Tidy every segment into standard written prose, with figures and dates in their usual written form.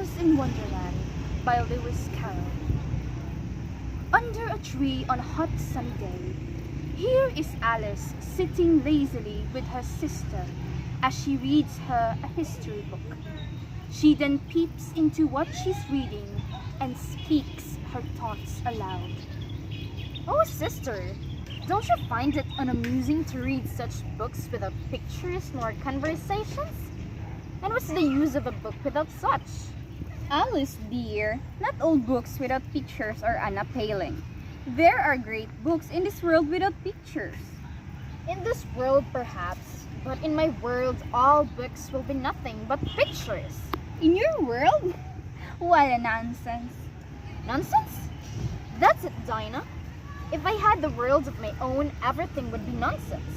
Alice in Wonderland by Lewis Carroll. Under a tree on a hot sunny day, here is Alice sitting lazily with her sister as she reads her a history book. She then peeps into what she's reading and speaks her thoughts aloud. Oh, sister, don't you find it unamusing to read such books without pictures nor conversations? And what's the use of a book without such? Alice, dear, not all books without pictures are unappealing. There are great books in this world without pictures. In this world, perhaps, but in my world, all books will be nothing but pictures. In your world? What a nonsense. Nonsense? That's it, Dinah. If I had the world of my own, everything would be nonsense.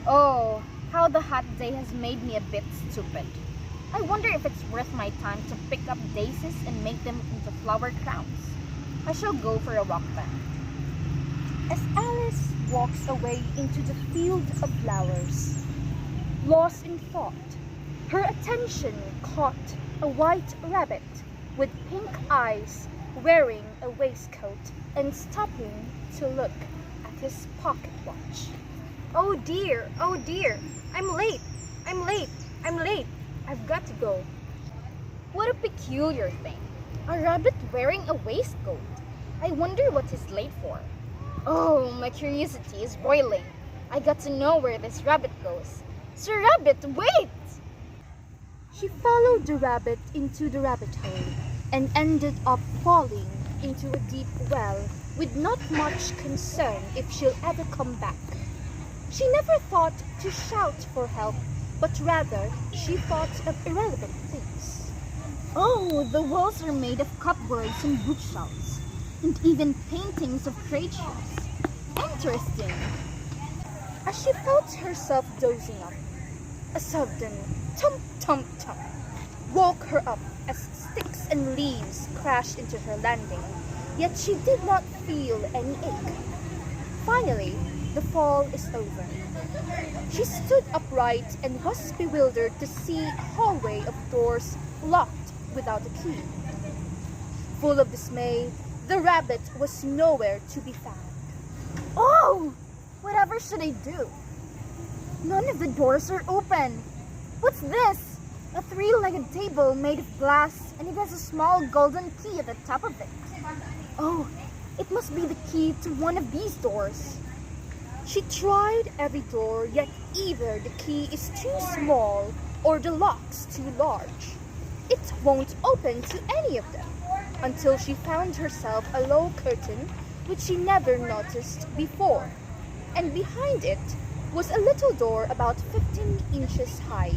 Oh, how the hot day has made me a bit stupid. I wonder if it's worth my time to pick up daisies and make them into flower crowns. I shall go for a walk then. As Alice walks away into the field of flowers, lost in thought, her attention caught a white rabbit with pink eyes wearing a waistcoat and stopping to look at his pocket watch. Oh dear, I'm late, I've got to go. What a peculiar thing, a rabbit wearing a waistcoat. I wonder what he's late for. Oh, my curiosity is boiling. I got to know where this rabbit goes. Sir Rabbit, wait! She followed the rabbit into the rabbit hole and ended up falling into a deep well with not much concern if she'll ever come back. She never thought to shout for help, but rather she thought of irrelevant things. Oh, the walls are made of cupboards and bookshelves, and even paintings of creatures. Interesting. As she felt herself dozing off, a sudden thump woke her up as sticks and leaves crashed into her landing, yet she did not feel any ache. Finally, the fall is over. She stood upright and was bewildered to see a hallway of doors locked without a key. Full of dismay, the rabbit was nowhere to be found. Oh! Whatever should I do? None of the doors are open. What's this? A three-legged table made of glass, and it has a small golden key at the top of it. Oh, it must be the key to one of these doors. She tried every door, yet either the key is too small or the lock's too large. It won't open to any of them, until she found herself a low curtain which she never noticed before, and behind it was a little door about 15 inches high.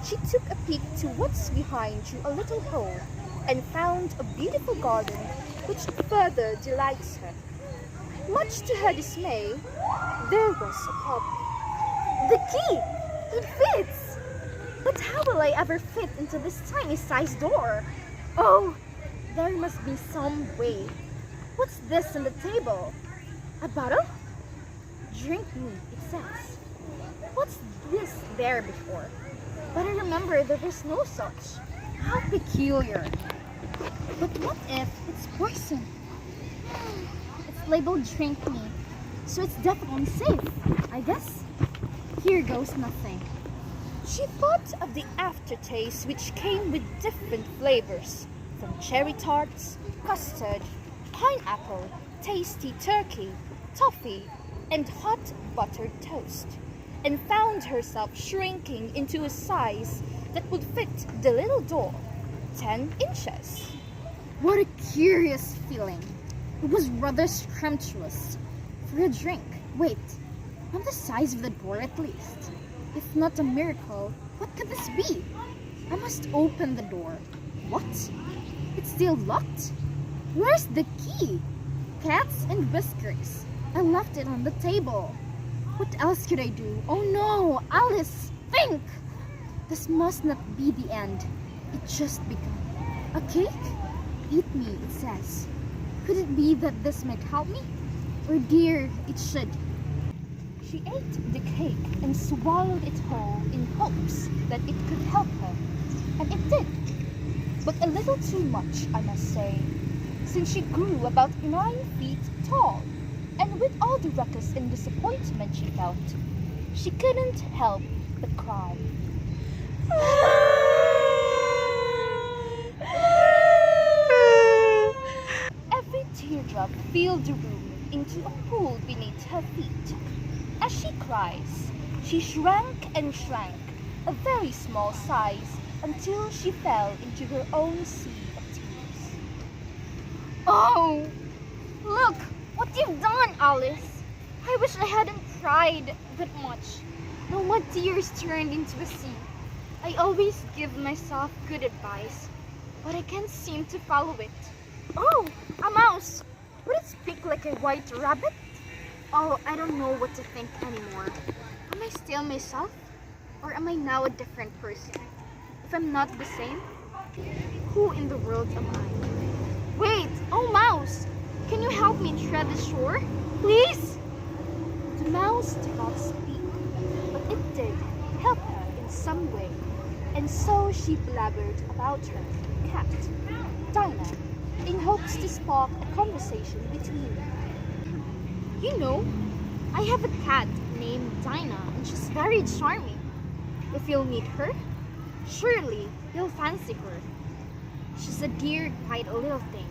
She took a peek to what's behind through a little hole and found a beautiful garden which further delights her. Much to her dismay, there was a problem. The key! It fits! But how will I ever fit into this tiny-sized door? Oh, there must be some way. What's this on the table? A bottle? Drink me, it says. What's this there before? But I remember there was no such. How peculiar. But what if it's poison? It's labeled drink me, so it's definitely safe, I guess. Here goes nothing. She thought of the aftertaste which came with different flavors, from cherry tarts, custard, pineapple, tasty turkey, toffee, and hot buttered toast, and found herself shrinking into a size that would fit the little door, 10 inches. What a curious feeling. It was rather scrumptious. For a drink, wait, I'm the size of the door at least. If not a miracle, what could this be? I must open the door. What? It's still locked? Where's the key? Cats and whiskers. I left it on the table. What else could I do? Oh no, Alice, think! This must not be the end. It just begun. A cake? Eat me, it says. Could it be that this might help me? Or dear, it should. She ate the cake and swallowed it whole in hopes that it could help her, and it did. but a little too much, I must say, since she grew about 9 feet tall, and with all the ruckus and disappointment she felt, she couldn't help but cry. Every teardrop filled the room into a pool beneath her feet. As she cries, she shrank and shrank, a very small size, until she fell into her own sea of tears. Oh, look what you've done, Alice. I wish I hadn't cried that much. Now my tears turned into a sea. I always give myself good advice, but I can't seem to follow it. Oh, a mouse! Would it speak like a white rabbit? Oh, I don't know what to think anymore. Am I still myself? Or am I now a different person? If I'm not the same, who in the world am I? Wait! Oh, mouse! Can you help me tread the shore? Please? The mouse did not speak, but it did help her in some way, and so she blabbered about her cat, Dinah, in hopes to spark a conversation between them. You know, I have a cat named Dinah, and she's very charming. If you'll meet her, surely you'll fancy her. She's a dear, quiet little thing.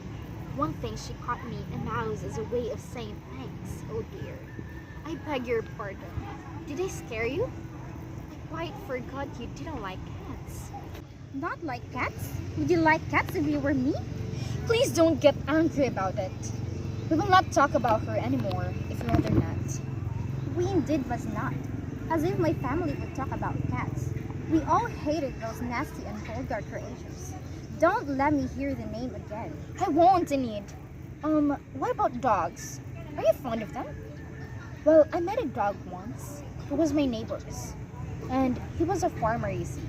One thing she caught me a mouse as a way of saying thanks. Oh dear. I beg your pardon. Did I scare you? I quite forgot you didn't like cats. Not like cats? Would you like cats if you were me? Please don't get angry about it. We will not talk about her anymore, if rather not. We indeed must not. As if my family would talk about cats. We all hated those nasty and vulgar creatures. Don't let me hear the name again. I won't, Enid. What about dogs? Are you fond of them? Well, I met a dog once. He was my neighbor's. And he was a farmer, you see.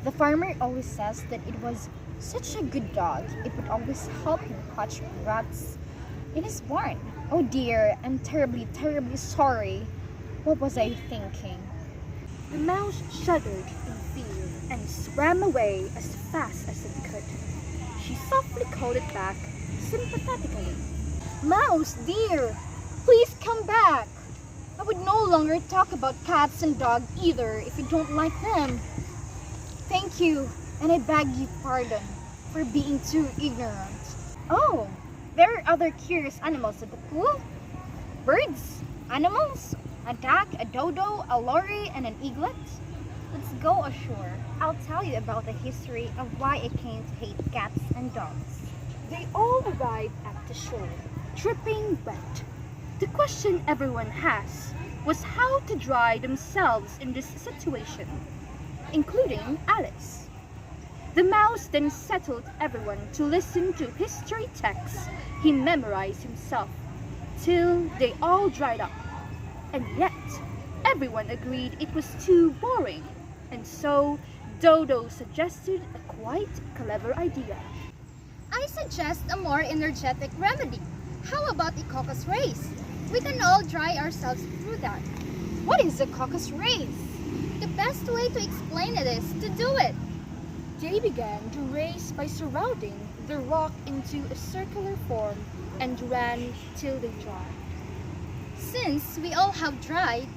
The farmer always says that it was such a good dog. It would always help him catch rats in his barn. Oh dear, I'm terribly, terribly sorry. What was I thinking? The mouse shuddered in fear and swam away as fast as it could. She softly called it back, sympathetically. Mouse, dear, please come back. I would no longer talk about cats and dogs either if you don't like them. Thank you, and I beg your pardon for being too ignorant. Oh, there are other curious animals at the pool. Birds, animals, a duck, a dodo, a lory, and an eaglet. Let's go ashore. I'll tell you about the history of why I came to hate cats and dogs. They all arrived at the shore, dripping wet. The question everyone has was how to dry themselves in this situation, including Alice. The mouse then settled everyone to listen to history texts he memorized himself, till they all dried up. And yet, everyone agreed it was too boring, and so Dodo suggested a quite clever idea. I suggest a more energetic remedy. How about a caucus race? We can all dry ourselves through that. What is a caucus race? The best way to explain it is to do it. They began to race by surrounding the rock into a circular form and ran till they dried. Since we all have dried,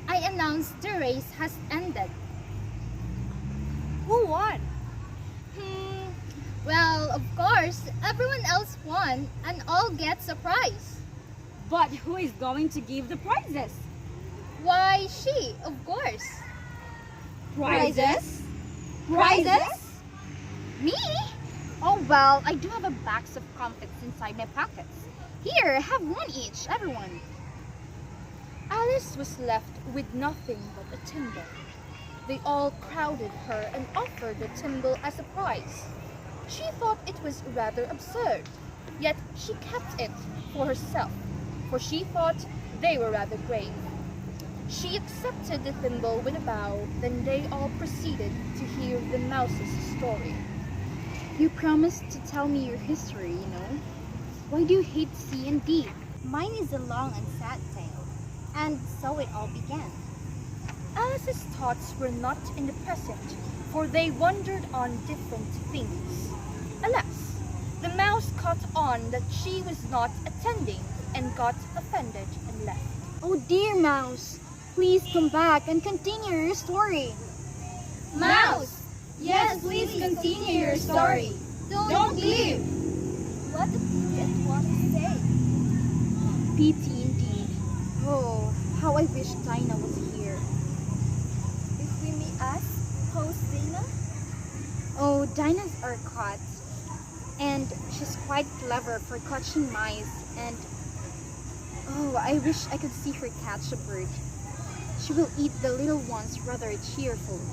I announce the race has ended. Who won? Well, of course, everyone else won and all gets a prize. But who is going to give the prizes? Why, she, of course. Prizes? Me? Oh, well, I do have a box of comfits inside my pockets. Here, have one each, everyone. Alice was left with nothing but a thimble. They all crowded her and offered the thimble as a prize. She thought it was rather absurd, yet she kept it for herself, for she thought they were rather brave. She accepted the thimble with a bow, then they all proceeded to hear the mouse's story. You promised to tell me your history, you know. Why do you hate C and D? Mine is a long and sad tale, and so it all began. Alice's thoughts were not in the present, for they wandered on different things. everyone that she was not attending and got offended and left. Oh dear Mouse, please come back and continue your story. Mouse! Yes, please continue your story. Don't leave! What did it want to say? Pity indeed. Oh, how I wish Dinah was here. If we may ask, how's Dana? Oh, Dinah's our cat. And she's quite clever for catching mice and... Oh, I wish I could see her catch a bird. She will eat the little ones rather cheerfully.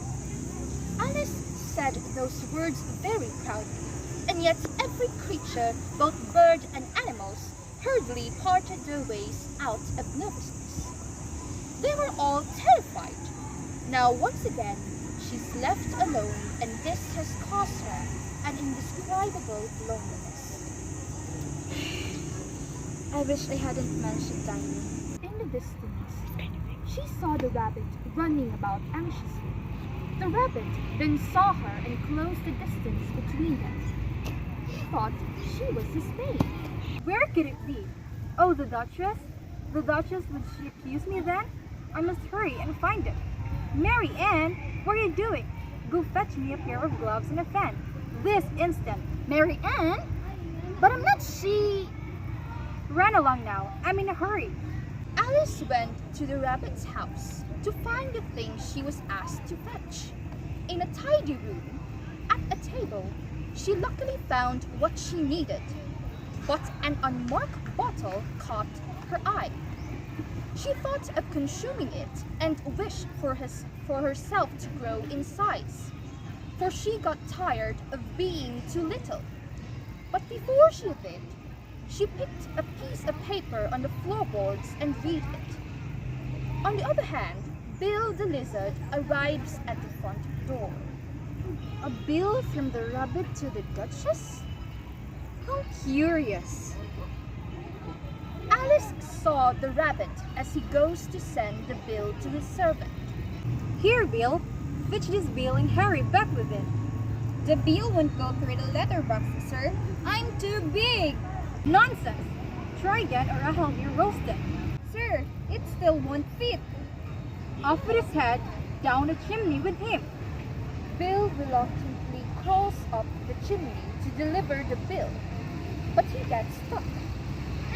Alice said those words very proudly, and yet every creature, both bird and animals, hurriedly parted their ways out of nervousness. They were all terrified. Now once again, she's left alone, and this has caused her an indescribable loneliness. I wish I hadn't mentioned Dinah. In the distance, she saw the rabbit running about anxiously. The rabbit then saw her and closed the distance between them. He thought she was his mate. Where could it be? Oh, the Duchess? The Duchess, would she accuse me then? I must hurry and find it. Mary Ann, what are you doing? Go fetch me a pair of gloves and a fan. This instant. Mary Ann? But I'm not she... Run along now. I'm in a hurry. Alice went to the rabbit's house to find the things she was asked to fetch. In a tidy room, at a table, she luckily found what she needed, but an unmarked bottle caught her eye. She thought of consuming it and wished for herself to grow in size, for she got tired of being too little. But before she did, she picked a piece of paper on the floorboards and read it. On the other hand, Bill the lizard arrives at the front door. A bill from the rabbit to the Duchess? How curious. Alice saw the rabbit as he goes to send the bill to his servant. Here, Bill. Fetch this bill and hurry back with it. The bill won't go through the letterbox, sir. I'm too big. Nonsense. Try again or I'll have you roasted. Sir, it still won't fit. Off with his head, down the chimney with him. Bill reluctantly crawls up the chimney to deliver the bill, but he gets stuck.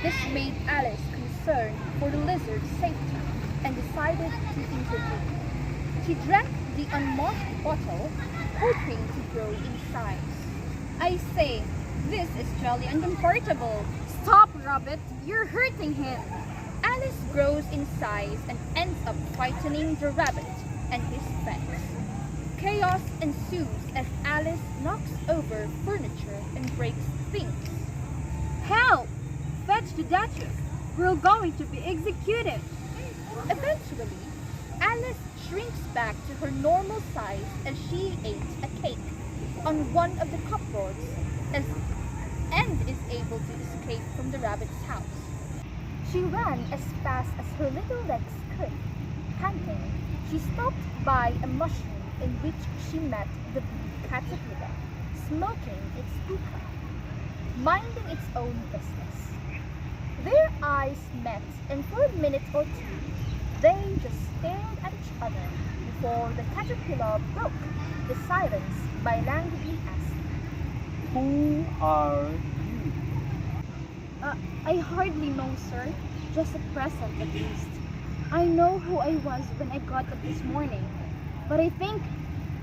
This made Alice concerned for the lizard's safety and decided to intervene. She drank the unmarked bottle, hoping to grow in size. I say, this is jolly uncomfortable. Stop, rabbit. You're hurting him. Alice grows in size and ends up frightening the rabbit and his friends. Chaos ensues as Alice knocks over furniture and breaks things. Help! Fetch the Duchess. We're going to be executed. Eventually, Alice shrinks back to her normal size as she ate a cake on one of the cupboards and is able to escape from the rabbit's house. She ran as fast as her little legs could. Panting, she stopped by a mushroom in which she met the blue caterpillar, smoking its hookah, minding its own business. Their eyes met, and for a minute or two, they just stared at each other before the caterpillar broke the silence by languidly asking, "Who are you?" I hardly know, sir. Just a present, at least. I know who I was when I got up this morning, but I think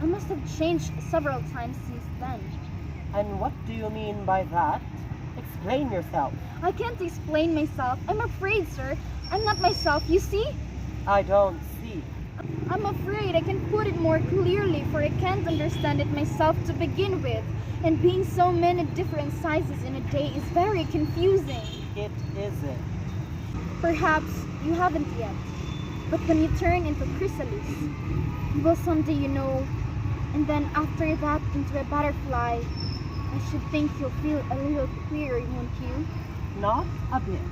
I must have changed several times since then. And what do you mean by that? Explain yourself. I can't explain myself. I'm afraid, sir. I'm not myself, you see? I don't see. I'm afraid I can put it more clearly, for I can't understand it myself to begin with. And being so many different sizes in a day is very confusing. It isn't. Perhaps you haven't yet. But when you turn into chrysalis, you will someday, you know. And then after that into a butterfly, I should think you'll feel a little queer, won't you? Not a bit.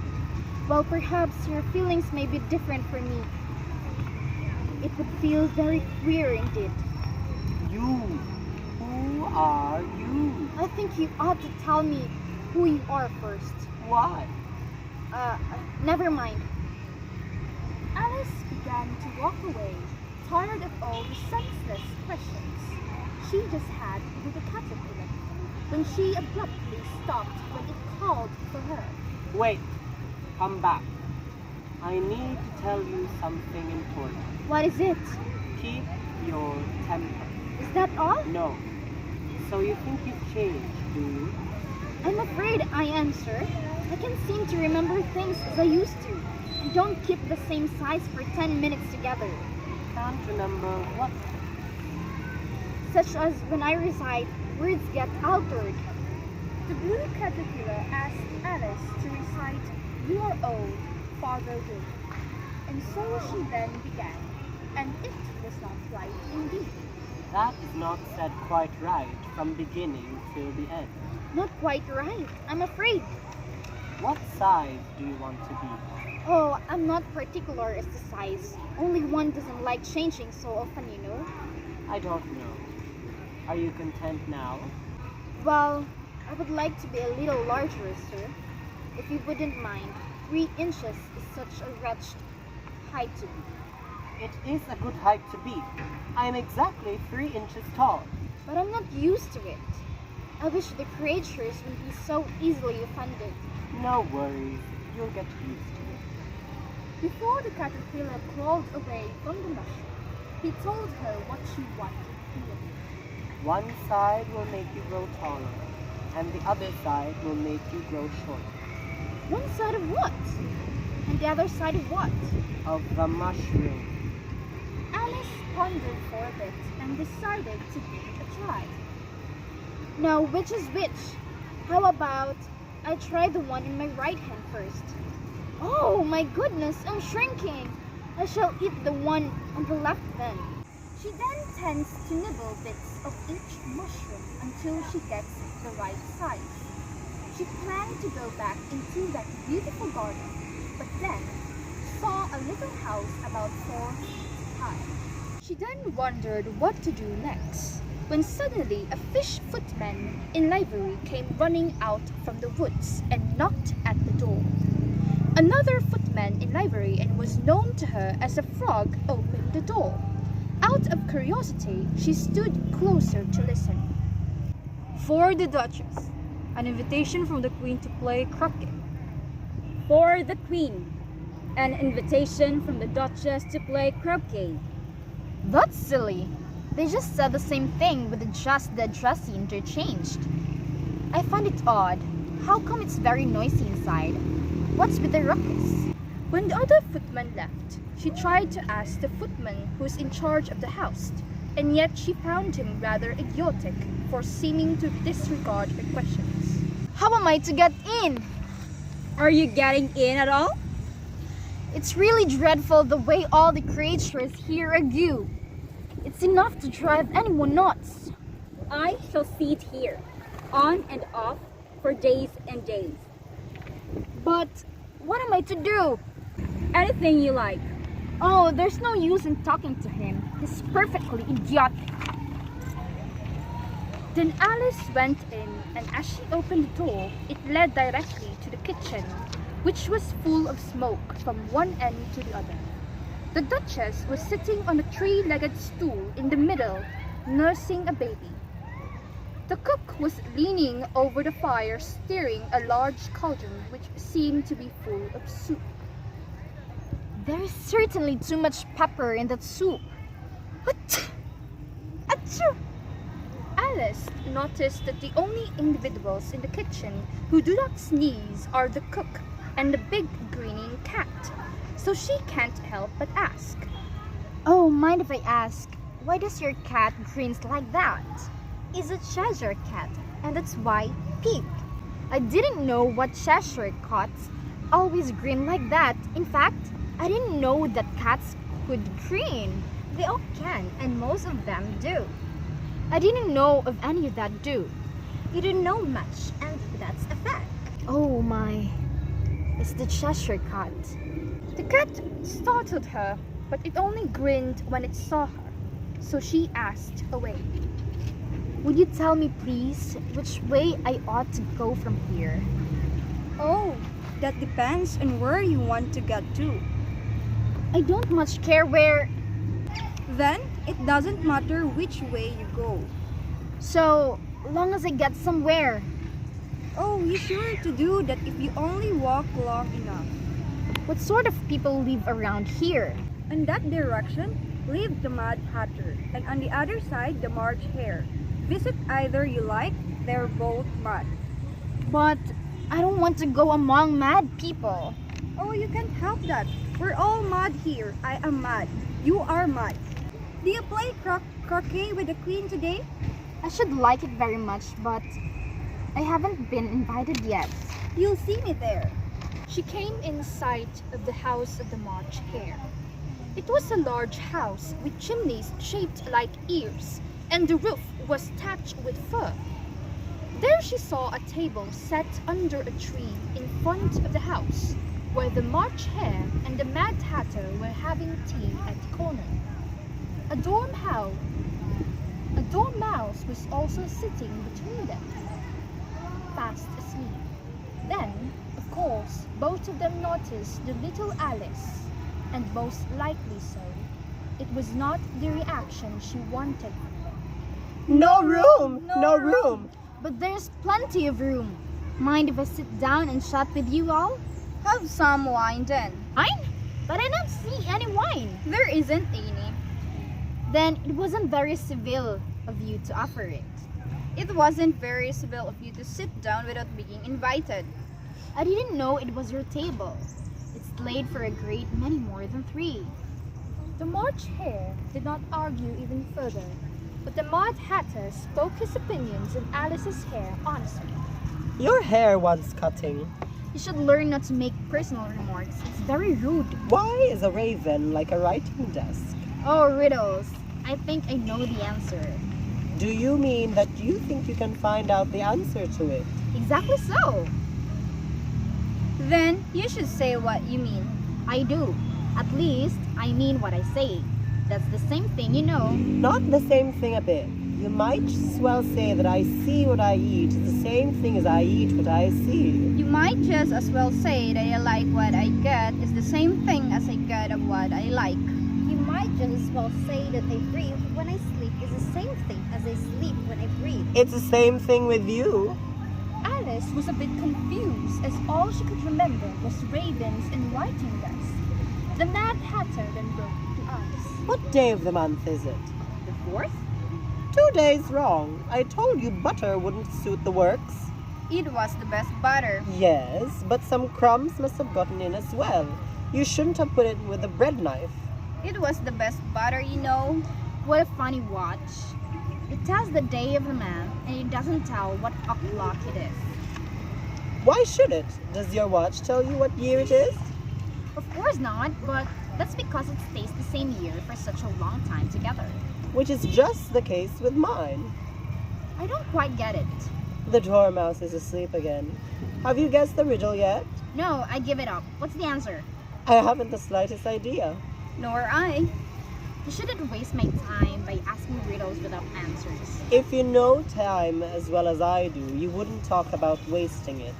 Well, perhaps your feelings may be different from me. It would feel very queer indeed. You. Who are you? I think you ought to tell me who you are first. Why? Never mind. Alice began to walk away, tired of all the senseless questions she just had with the caterpillar, when she abruptly stopped when it called for her. Wait. Come back. I need to tell you something important. What is it? Keep your temper. Is that all? No. So you think you've changed, do you? I'm afraid I am, sir. I can't seem to remember things as I used to. I don't keep the same size for 10 minutes together. Can't remember what? Such as when I recite, words get altered. The blue caterpillar asked Alice to recite, "You are old, Father Wood." And so she then began, and it was not right indeed. That is not said quite right from beginning till the end. Not quite right, I'm afraid. What size do you want to be? Oh, I'm not particular as to size. Only one doesn't like changing so often, you know. I don't know. Are you content now? Well, I would like to be a little larger, sir. If you wouldn't mind, 3 inches is such a wretched height to be. It is a good height to be. I am exactly 3 inches tall. But I'm not used to it. I wish the creatures wouldn't be so easily offended. No worries. You'll get used to it. Before the caterpillar crawled away from the mushroom, he told her what she wanted to do. One side will make you grow taller, and the other side will make you grow shorter. One side of what? And the other side of what? Of the mushroom. Alice pondered for a bit and decided to give it a try. Now, which is which? How about I try the one in my right hand first? Oh my goodness, I'm shrinking. I shall eat the one on the left then. She then tends to nibble bits of each mushroom until she gets the right size. She planned to go back into that beautiful garden, but then saw a little house about 4 feet high. She then wondered what to do next, when suddenly a fish footman in livery came running out from the woods and knocked at the door. Another footman in livery and was known to her as a frog opened the door. Out of curiosity, she stood closer to listen. For the Duchess, an invitation from the Queen to play croquet. For the Queen, an invitation from the Duchess to play croquet. That's silly. They just said the same thing with just the addressee interchanged. I find it odd. How come it's very noisy inside? What's with the ruckus? When the other footman left, she tried to ask the footman who's in charge of the house, and yet she found him rather idiotic for seeming to disregard her questions. How am I to get in? Are you getting in at all? It's really dreadful the way all the creatures here argue. It's enough to drive anyone nuts. I shall sit here, on and off, for days and days. But what am I to do? Anything you like. Oh, there's no use in talking to him. He's perfectly idiotic. Then Alice went in, and as she opened the door, it led directly to the kitchen, which was full of smoke from one end to the other. The Duchess was sitting on a 3-legged stool in the middle, nursing a baby. The cook was leaning over the fire, stirring a large cauldron which seemed to be full of soup. There's certainly too much pepper in that soup. What? Achoo! Alice noticed that the only individuals in the kitchen who do not sneeze are the cook and the big grinning cat, so she can't help but ask. Oh, mind if I ask, why does your cat grins like that? It's a Cheshire cat, and that's why pig. I didn't know what Cheshire cats always grin like that. In fact, I didn't know that cats could grin. They all can, and most of them do. I didn't know of any that do. You didn't know much, and that's a fact. Oh my, it's the Cheshire cat. The cat startled her, but it only grinned when it saw her, so she asked away. Would you tell me, please, which way I ought to go from here? Oh, that depends on where you want to get to. I don't much care where... Then, it doesn't matter which way you go. So, long as I get somewhere. Oh, you sure to do that if you only walk long enough. What sort of people live around here? In that direction, live the Mad Hatter, and on the other side, the March Hare. Visit either you like, they're both mad. But I don't want to go among mad people. Oh, you can't help that. We're all mad here. I am mad. You are mad. Do you play croquet with the queen today? I should like it very much, but I haven't been invited yet. You'll see me there. She came in sight of the house of the March Hare. It was a large house with chimneys shaped like ears, and the roof was thatched with fur. There she saw a table set under a tree in front of the house, where the March Hare and the Mad Hatter were having tea at the corner. A dormouse was also sitting between them, fast asleep. Then, of course, both of them noticed the little Alice, and most likely so. It was not the reaction she wanted. No room! No room! But there's plenty of room. Mind if I sit down and chat with you all? Have some wine then. Wine? But I don't see any wine. There isn't any. Then it wasn't very civil of you to offer it. It wasn't very civil of you to sit down without being invited. I didn't know it was your table. It's laid for a great many more than 3. The March Hare did not argue even further, but the Mad Hatter spoke his opinions on Alice's hair honestly. Your hair wants cutting. You should learn not to make personal remarks. It's very rude. Why is a raven like a writing desk? Oh, riddles. I think I know the answer. Do you mean that you think you can find out the answer to it? Exactly so. Then you should say what you mean. I do. At least, I mean what I say. That's the same thing, you know. Not the same thing a bit. You might as well say that I see what I eat is the same thing as I eat what I see. You might just as well say that I like what I get is the same thing as I get of what I like. You might just as well say that I breathe when I sleep is the same thing as I sleep when I breathe. It's the same thing with you. Alice was a bit confused, as all she could remember was ravens and writing desks. The Mad Hatter then broke into eyes. What day of the month is it? The 4th? 2 days wrong. I told you butter wouldn't suit the works. It was the best butter. Yes, but some crumbs must have gotten in as well. You shouldn't have put it with a bread knife. It was the best butter, you know. What a funny watch. It tells the day of the month, and it doesn't tell what o'clock it is. Why should it? Does your watch tell you what year it is? Of course not, but that's because it stays the same year for such a long time together. Which is just the case with mine. I don't quite get it. The dormouse is asleep again. Have you guessed the riddle yet? No, I give it up. What's the answer? I haven't the slightest idea. Nor I. You shouldn't waste my time by asking riddles without answers. If you know time as well as I do, you wouldn't talk about wasting it.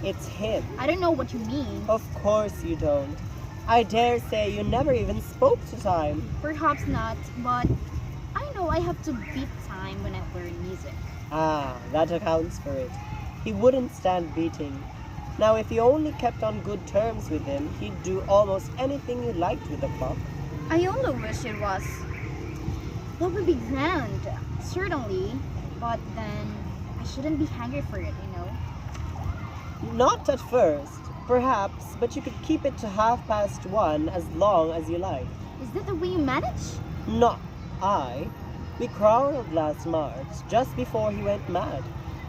It's him. I don't know what you mean. Of course you don't. I dare say you never even spoke to time. Perhaps not, but I know I have to beat time when I learn music. Ah, that accounts for it. He wouldn't stand beating. Now, if you only kept on good terms with him, he'd do almost anything you liked with the clock. I only wish it was. That would be grand, certainly, but then I shouldn't be hungry for it, you know. Not at first, perhaps, but you could keep it to 1:30 as long as you like. Is that the way you manage? Not I. We quarreled last March, just before he went mad.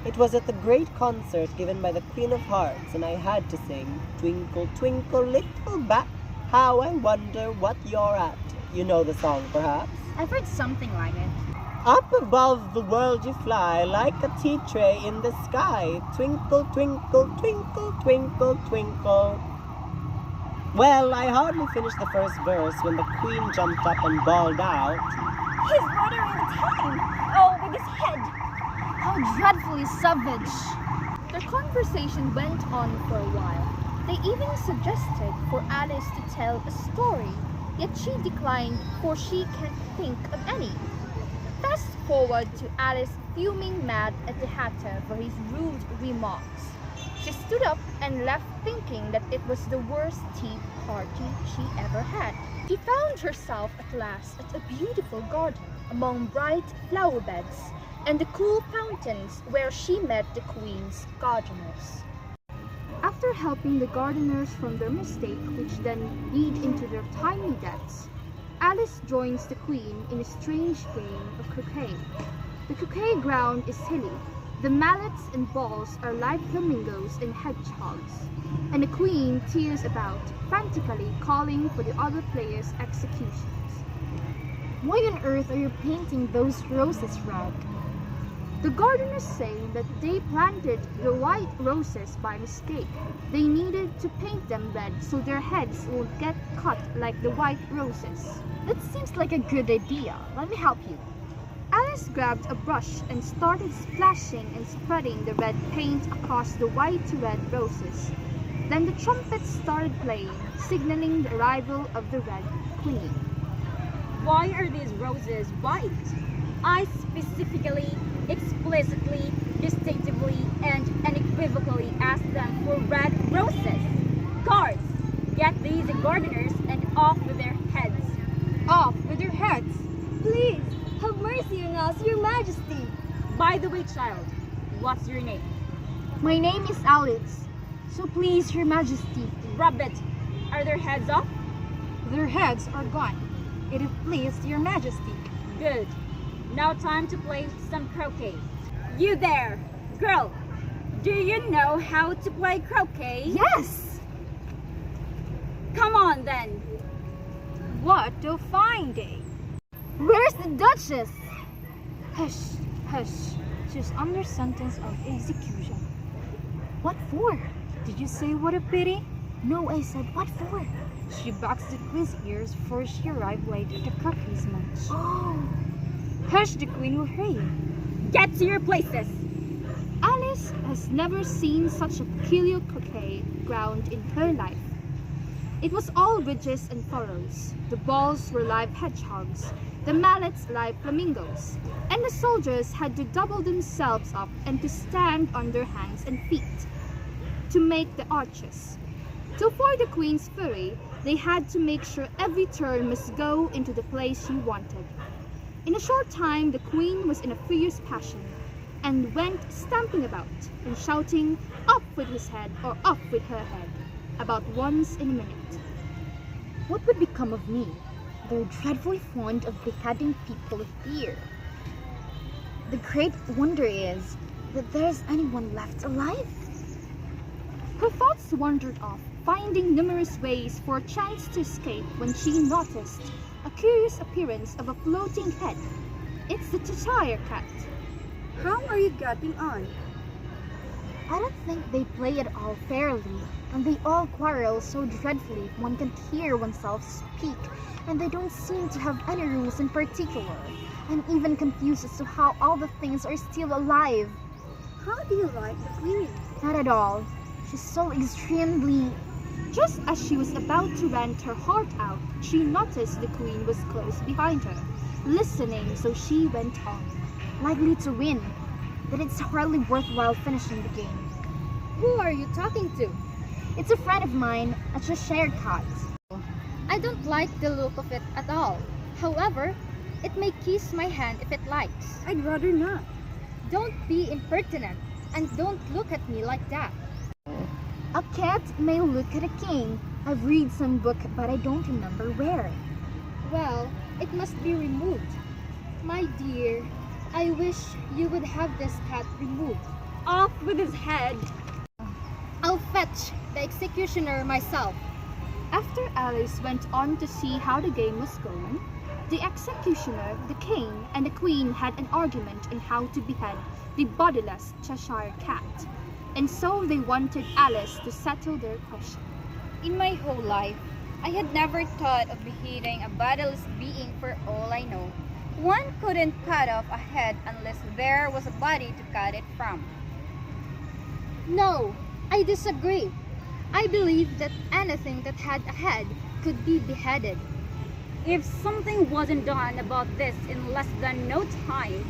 It was at the great concert given by the Queen of Hearts, and I had to sing, "Twinkle, twinkle, little bat, how I wonder what you're at." You know the song, perhaps? I've heard something like it. Up above the world you fly, like a tea tray in the sky. Twinkle, twinkle, twinkle, twinkle, twinkle. Well, I hardly finished the first verse when the Queen jumped up and bawled out, He's bothering the time. Oh, with his head. How dreadfully savage! Their conversation went on for a while. They even suggested for Alice to tell a story, yet she declined, for she can't think of any. Fast forward to Alice fuming mad at the Hatter for his rude remarks. She stood up and left thinking that it was the worst tea party she ever had. She found herself at last at a beautiful garden among bright flower beds and the cool fountains where she met the Queen's gardeners. After helping the gardeners from their mistake, which then lead into their tiny deaths, Alice joins the Queen in a strange game of croquet. The croquet ground is hilly. The mallets and balls are like flamingos and hedgehogs, and the Queen tears about, frantically calling for the other players' executions. Why on earth are you painting those roses red? The gardeners say that they planted the white roses by mistake. They needed to paint them red so their heads won't get cut like the white roses. That seems like a good idea. Let me help you. Alice grabbed a brush and started splashing and spreading the red paint across the white to red roses. Then the trumpets started playing, signaling the arrival of the Red Queen. Why are these roses white? I specifically, explicitly, distinctively, and unequivocally asked them for red roses. Guards, get these gardeners and off with their heads. Off with your heads! Please, have mercy on us, Your Majesty! By the way, child, what's your name? My name is Alice, so please, Your Majesty. Rub it. Are their heads off? Their heads are gone. It pleased Your Majesty. Good. Now time to play some croquet. You there, girl, do you know how to play croquet? Yes! Come on then. What a fine day! Where's the Duchess? Hush, hush. She's under sentence of execution. What for? Did you say what a pity? No, I said what for? She boxed the Queen's ears for she arrived late at the croquet match. Oh! Hush, the Queen will hear you. Get to your places. Alice has never seen such a peculiar croquet ground in her life. It was all ridges and furrows. The balls were live hedgehogs, the mallets live flamingos, and the soldiers had to double themselves up and to stand on their hands and feet to make the arches. To avoid the Queen's fury, they had to make sure every turn must go into the place she wanted. In a short time, the Queen was in a fierce passion and went stamping about and shouting, "Off with his head," or "Off with her head," about once in a minute. What would become of me? They're dreadfully fond of beheading people of fear. The great wonder is that there's anyone left alive. Her thoughts wandered off, finding numerous ways for a chance to escape when she noticed a curious appearance of a floating head. It's the Cheshire cat. How are you getting on? I don't think they play it all fairly, and they all quarrel so dreadfully one can hear oneself speak, and they don't seem to have any rules in particular. I'm even confused as to how all the things are still alive. How do you like the Queen? Not at all. She's so extremely... Just as she was about to rant her heart out, she noticed the Queen was close behind her, listening, so she went on. likely to win, that it's hardly worthwhile finishing the game. Who are you talking to? It's a friend of mine, a Cheshire cat. I don't like the look of it at all. However, it may kiss my hand if it likes. I'd rather not. Don't be impertinent, and don't look at me like that. A cat may look at a king. I've read some book, but I don't remember where. Well, it must be removed. My dear, I wish you would have this cat removed. Off with his head. I'll fetch the executioner myself. After Alice went on to see how the game was going, the executioner, the king, and the queen had an argument on how to behead the bodiless Cheshire cat, and so they wanted Alice to settle their question. In my whole life, I had never thought of beheading a bodiless being for all I know. One couldn't cut off a head unless there was a body to cut it from. No, I disagree. I believe that anything that had a head could be beheaded. If something wasn't done about this in less than no time,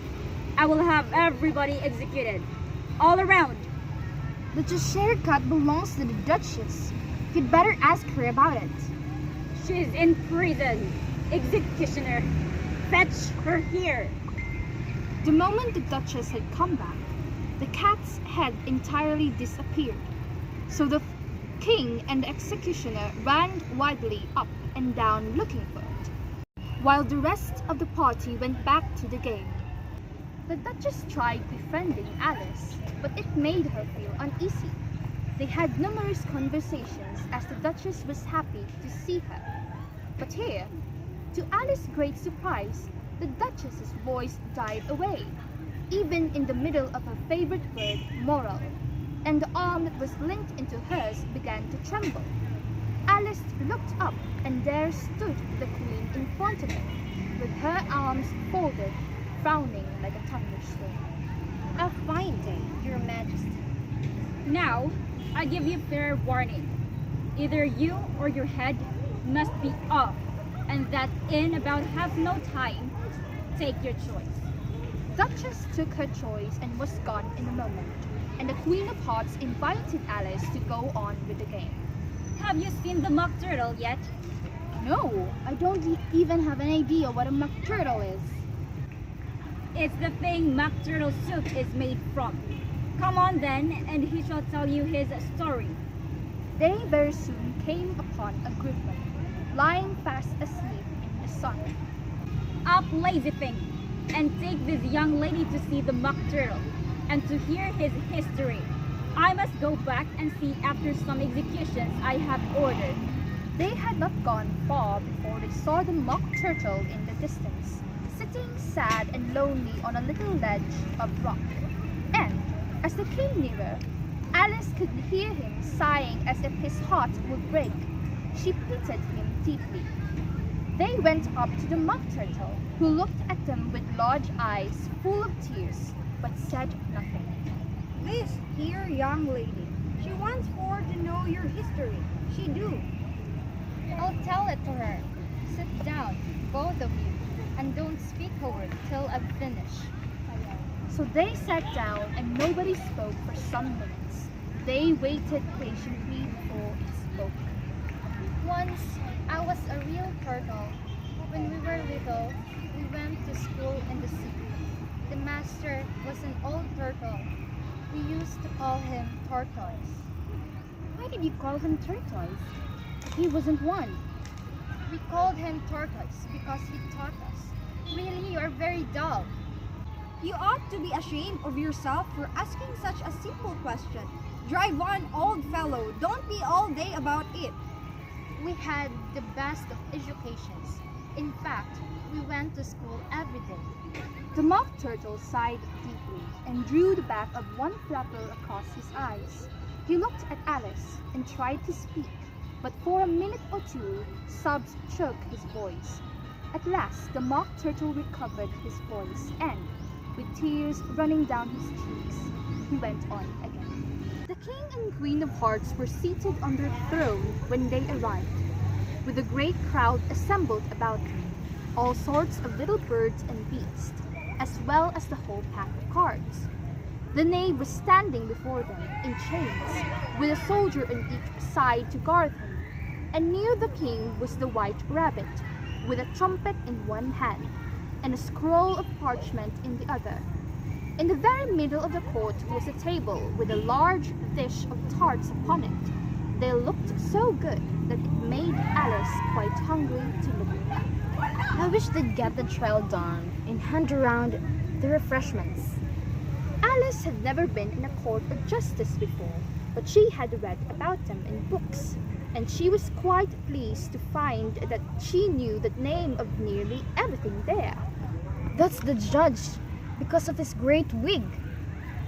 I will have everybody executed. All around. The Cheshire cat belongs to the Duchess. You'd better ask her about it. She's in prison. Executioner, fetch her here. The moment the Duchess had come back, the cat's head entirely disappeared. So the king and the executioner ran wildly up and down looking for it, while the rest of the party went back to the game. The Duchess tried befriending Alice, but it made her feel uneasy. They had numerous conversations as the Duchess was happy to see her. But here, to Alice's great surprise, the Duchess's voice died away, even in the middle of her favorite word, moral, and the arm that was linked into hers began to tremble. Alice looked up, and there stood the Queen in front of her, with her arms folded, frowning like a thunderstorm. A fine day, Your Majesty. Now, I give you fair warning. Either you or your head must be off, and that in about half no time. Take your choice. Duchess took her choice and was gone in a moment, and the Queen of Hearts invited Alice to go on with the game. Have you seen the mock turtle yet? No, I don't even have an idea what a mock turtle is. It's the thing mock turtle soup is made from. Come on then, and he shall tell you his story. They very soon came upon a groomman, lying fast asleep in the sun. Up, lazy thing, and take this young lady to see the mock turtle, and to hear his history. I must go back and see after some executions I have ordered. They had not gone far before they saw the mock turtle in the distance, sitting sad and lonely on a little ledge of rock. And, as they came nearer, Alice could hear him sighing as if his heart would break. She pitied him deeply. They went up to the mock turtle, who looked at them with large eyes full of tears, but said nothing. This here young lady, she wants for to know your history. She do. I'll tell it to her. Sit down, both of you, and don't speak a word till I've finished. So they sat down and nobody spoke for some minutes. They waited patiently before it spoke. Once, I was a real turtle. When we were little, we went to school in the sea. The master was an old turtle. We used to call him Tortoise. Why did you call him Tortoise? He wasn't one. We called him Tortoise because he taught us. Really, you are very dull. You ought to be ashamed of yourself for asking such a simple question. Drive on, old fellow. Don't be all day about it. We had the best of educations. In fact, we went to school every day. The mock turtle sighed deeply and drew the back of one flapper across his eyes. He looked at Alice and tried to speak, but for a minute or two, sobs choked his voice. At last, the mock turtle recovered his voice and, with tears running down his cheeks, he went on again. The King and Queen of Hearts were seated on their throne when they arrived, with a great crowd assembled about them, all sorts of little birds and beasts, as well as the whole pack of cards. The knave was standing before them in chains, with a soldier on each side to guard him, and near the king was the white rabbit, with a trumpet in one hand, and a scroll of parchment in the other. In the very middle of the court was a table with a large dish of tarts upon it. They looked so good that it made Alice quite hungry to look at them. I wish they'd get the trial done and hand around the refreshments. Alice had never been in a court of justice before, but she had read about them in books, and she was quite pleased to find that she knew the name of nearly everything there. That's the judge, because of his great wig.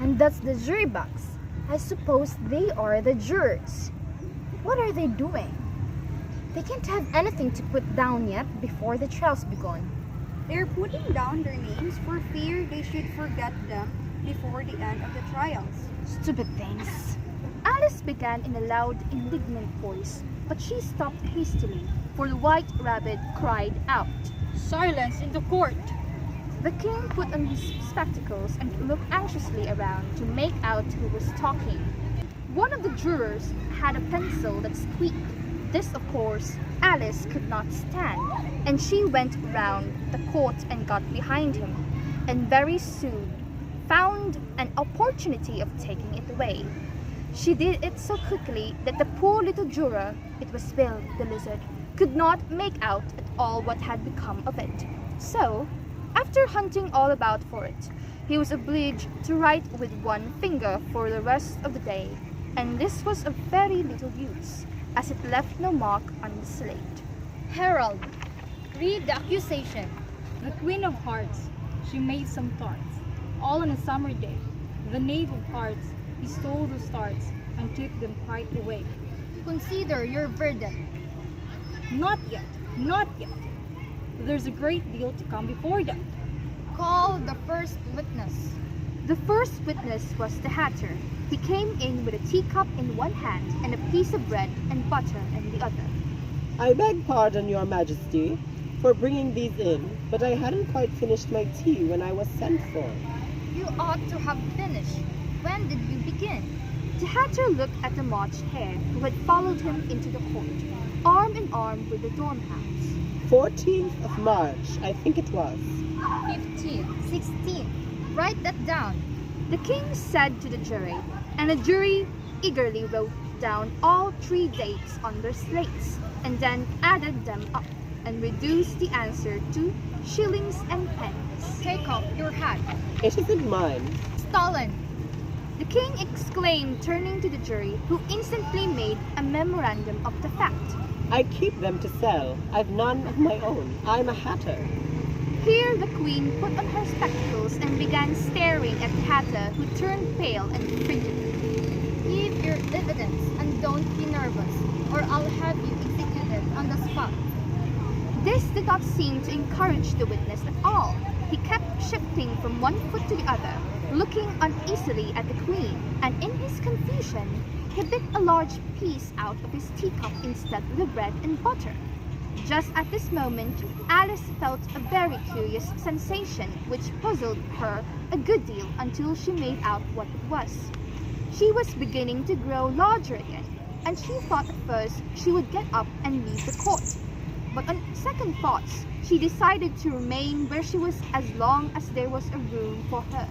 And that's the jury box. I suppose they are the jurors. What are they doing? They can't have anything to put down yet before the trial's begun. They're putting down their names for fear they should forget them before the end of the trials. Stupid things. Alice began in a loud, indignant voice, but she stopped hastily, for the White Rabbit cried out. Silence in the court! The king put on his spectacles and looked anxiously around to make out who was talking. One of the jurors had a pencil that squeaked. This, of course, Alice could not stand, and she went round the court and got behind him, and very soon found an opportunity of taking it away. She did it so quickly that the poor little juror, it was Bill the lizard, could not make out at all what had become of it. So, after hunting all about for it, he was obliged to write with one finger for the rest of the day, and this was of very little use, as it left no mark on the slate. Harold, read the accusation. The Queen of Hearts, she made some tarts, all on a summer day. The Knave of Hearts, he stole those tarts and took them quite away. Consider your verdict. Not yet, not yet. There's a great deal to come before that. Call the first witness. The first witness was the Hatter. He came in with a teacup in one hand and a piece of bread and butter in the other. I beg pardon, Your Majesty, for bringing these in, but I hadn't quite finished my tea when I was sent for. You ought to have finished. When did you begin? The Hatter looked at the March Hare, who had followed him into the court, arm in arm with the Dormouse. 14th of March, I think it was. 15, 16. Write that down. The king said to the jury, and the jury eagerly wrote down all 3 dates on their slates, and then added them up, and reduced the answer to shillings and pence. Take off your hat. It isn't mine. Stolen. The king exclaimed, turning to the jury, who instantly made a memorandum of the fact. I keep them to sell. I've none of my own. I'm a hatter. Here the queen put on her spectacles and began staring at the Hatter, who turned pale and frigid. Give your evidence and don't be nervous, or I'll have you executed on the spot. This did not seem to encourage the witness at all. He kept shifting from one foot to the other, looking uneasily at the queen, and in his confusion, he bit a large piece out of his teacup instead of the bread and butter. Just at this moment, Alice felt a very curious sensation which puzzled her a good deal until she made out what it was. She was beginning to grow larger again, and she thought at first she would get up and leave the court. But on second thoughts, she decided to remain where she was as long as there was a room for her.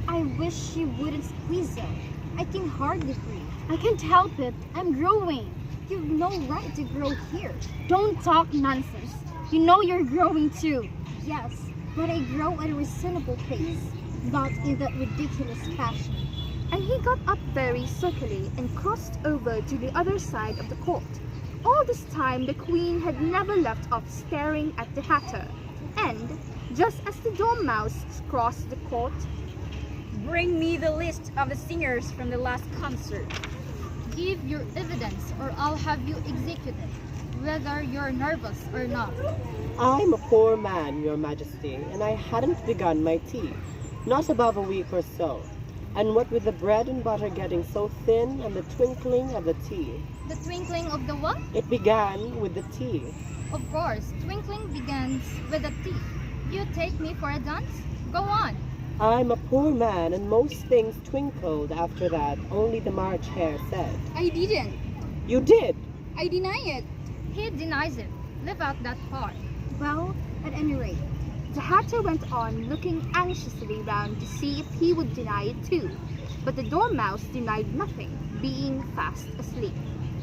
I wish she wouldn't squeeze them. I can hardly breathe. I can't help it. I'm growing. You've no right to grow here. Don't talk nonsense. You know you're growing too. Yes, but I grow at a reasonable pace, not in that ridiculous fashion. And he got up very sulkily and crossed over to the other side of the court. All this time the queen had never left off staring at the Hatter, and just as the Dormouse crossed the court, Bring me the list of the singers from the last concert. Give your evidence or I'll have you executed, whether you're nervous or not. I'm a poor man, Your Majesty, and I hadn't begun my tea. Not above a week or so. And what with the bread and butter getting so thin and the twinkling of the tea. The twinkling of the what? It began with the tea. Of course, twinkling begins with a T. You take me for a dunce? Go on. I'm a poor man, and most things twinkled after that, only the March Hare said. I didn't. You did! I deny it. He denies it. Leave out that part. Well, at any rate, the Hatter went on looking anxiously round to see if he would deny it too, but the Dormouse denied nothing, being fast asleep.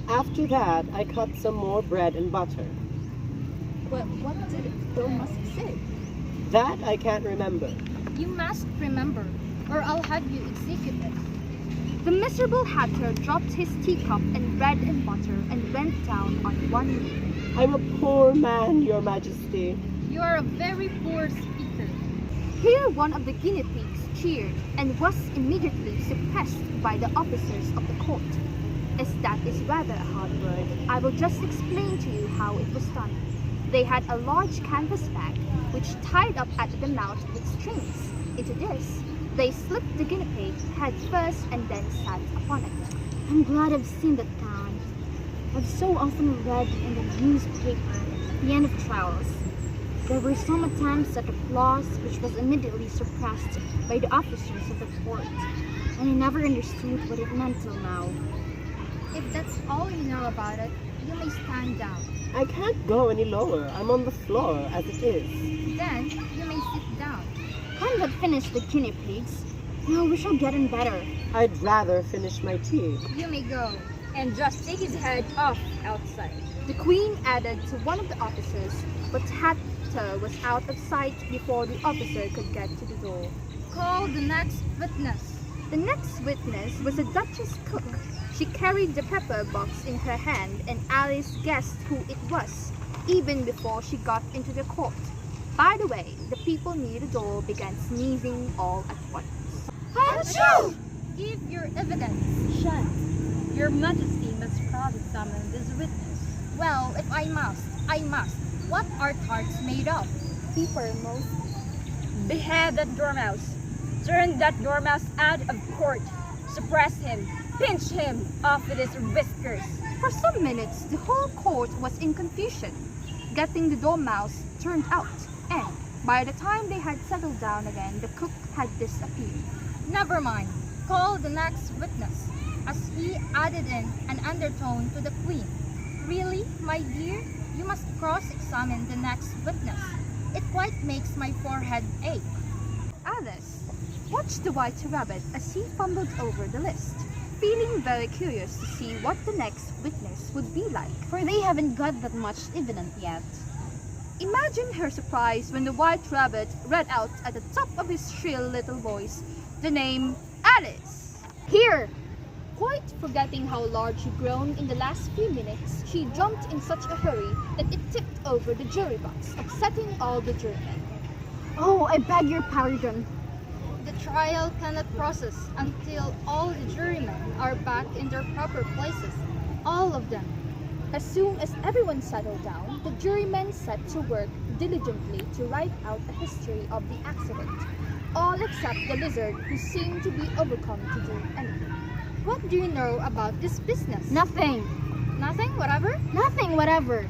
After that, I cut some more bread and butter. but what did Dormouse say? That I can't remember. You must remember, or I'll have you executed. The miserable Hatter dropped his teacup and bread and butter and went down on one knee. I'm a poor man, Your Majesty. You are a very poor speaker. Here one of the guinea pigs cheered and was immediately suppressed by the officers of the court. As that is rather a hard word, I will just explain to you how it was done. They had a large canvas bag, which tied up at the mouth with strings. Into this, they slipped the guinea pig head first and then sat upon it. I'm glad I've seen that gown. I've so often read in the newspaper the end of trials. There were some attempts at applause which was immediately suppressed by the officers of the court, and I never understood what it meant till now. If that's all you know about it, you may stand down. I can't go any lower. I'm on the floor as it is. Then you may sit down. Hadn't that finished the guinea pigs? No, we shall get in better. I'd rather finish my tea. You may go. And just take his head off outside. The queen added to one of the officers, but Hatter was out of sight before the officer could get to the door. Call the next witness. The next witness was a Duchess cook. She carried the pepper box in her hand, and Alice guessed who it was, even before she got into the court. By the way, the people near the door began sneezing all at once. Achoo! Give your evidence. Shut. Your Majesty must cross-examine this witness. Well, if I must, I must. What are tarts made of? Paper most. Behead that dormouse. Turn that dormouse out of court. Suppress him. Pinch him off with his whiskers. For some minutes, the whole court was in confusion, getting the dormouse turned out, and by the time they had settled down again, the cook had disappeared. Never mind. Call the next witness. As he added in an undertone to the queen. Really, my dear? You must cross-examine the next witness. It quite makes my forehead ache. Alice watched the White Rabbit as he fumbled over the list, feeling very curious to see what the next witness would be like. For they haven't got that much evidence yet. Imagine her surprise when the White Rabbit read out at the top of his shrill little voice the name Alice. Here! Quite forgetting how large she'd grown in the last few minutes, she jumped in such a hurry that it tipped over the jury box, upsetting all the jurymen. Oh, I beg your pardon. The trial cannot process until all the jurymen are back in their proper places. All of them. As soon as everyone settled down, the jurymen set to work diligently to write out a history of the accident, all except the lizard, who seemed to be overcome to do anything. What do you know about this business? Nothing. Nothing, whatever? Nothing, whatever.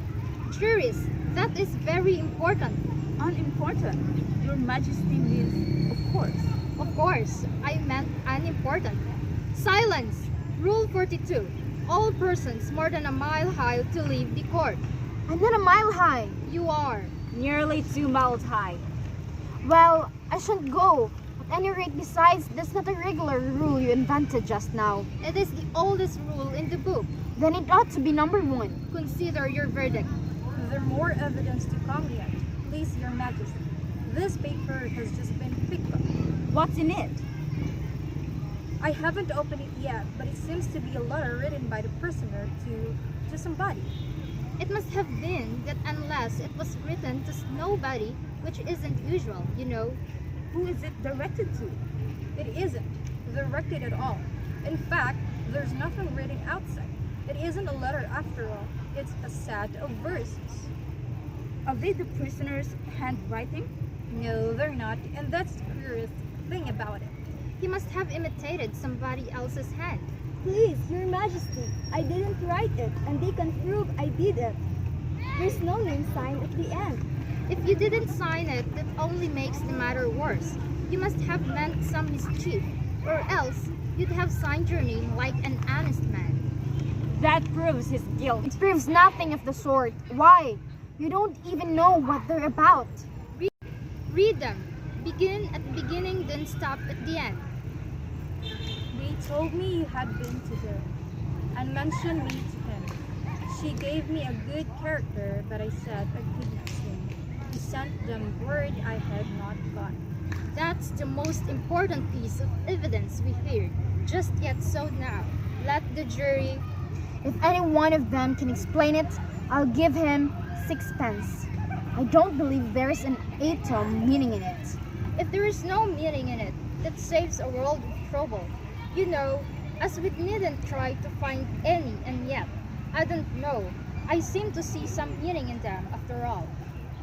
Juries, that is very important. Unimportant. Your Majesty means, of course. Of course, I meant unimportant. Silence! Rule 42. All persons more than a mile high to leave the court. I'm not a mile high. You are. Nearly 2 miles high. Well, I shouldn't go. At any rate, besides, that's not a regular rule you invented just now. It is the oldest rule in the book. Then it ought to be number 1. Consider your verdict. There more evidence to come yet. Please, Your Majesty. This paper has just been picked up. What's in it? I haven't opened it yet, but it seems to be a letter written by the prisoner to somebody. It must have been that unless it was written to nobody, which isn't usual, you know. Who is it directed to? It isn't directed at all. In fact, there's nothing written outside. It isn't a letter after all. It's a set of verses. Are they the prisoner's handwriting? No, they're not, and that's the curious thing about it. He must have imitated somebody else's hand. Please, Your Majesty, I didn't write it, and they can prove I did it. There's no name sign at the end. If you didn't sign it, that only makes the matter worse. You must have meant some mischief, or else you'd have signed your name like an honest man. That proves his guilt. It proves nothing of the sort. Why? You don't even know what they're about. Read them. Begin at the beginning, then stop at the end. They told me you had been to her, and mentioned me to him. She gave me a good character, but I said I could not sing. He sent them word I had not got. That's the most important piece of evidence we heard. Just yet so now. Let the jury... If any one of them can explain it, I'll give him 6 pence. I don't believe there's an atom meaning in it. If there is no meaning in it, that saves a world of trouble. You know, as we needn't try to find any, and yet, I don't know, I seem to see some meaning in them after all.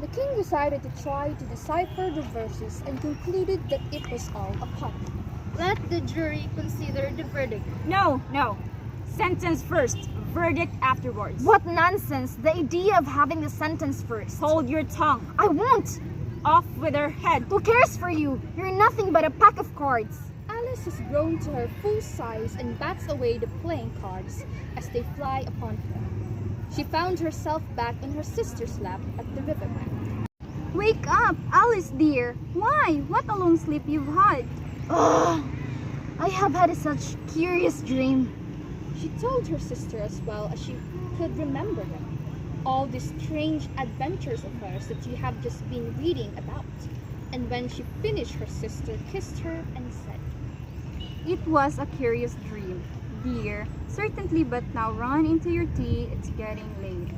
The king decided to try to decipher the verses and concluded that it was all a pun. Let the jury consider the verdict. No. Sentence first, verdict afterwards. What nonsense! The idea of having the sentence first. Hold your tongue. I won't! Off with her head. Who cares for you? You're nothing but a pack of cards. Alice has grown to her full size and bats away the playing cards as they fly upon her. She found herself back in her sister's lap at the riverbank. Wake up, Alice dear. Why? What a long sleep you've had. Ugh, I have had such curious dream. She told her sister as well as she could remember them. All these strange adventures of hers that you have just been reading about. And when she finished, her sister kissed her and said, It was a curious dream, dear. Certainly, but now run into your tea. It's getting late.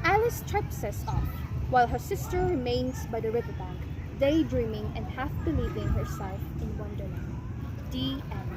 Alice tripses off, while her sister remains by the riverbank, daydreaming and half believing herself in Wonderland. The end.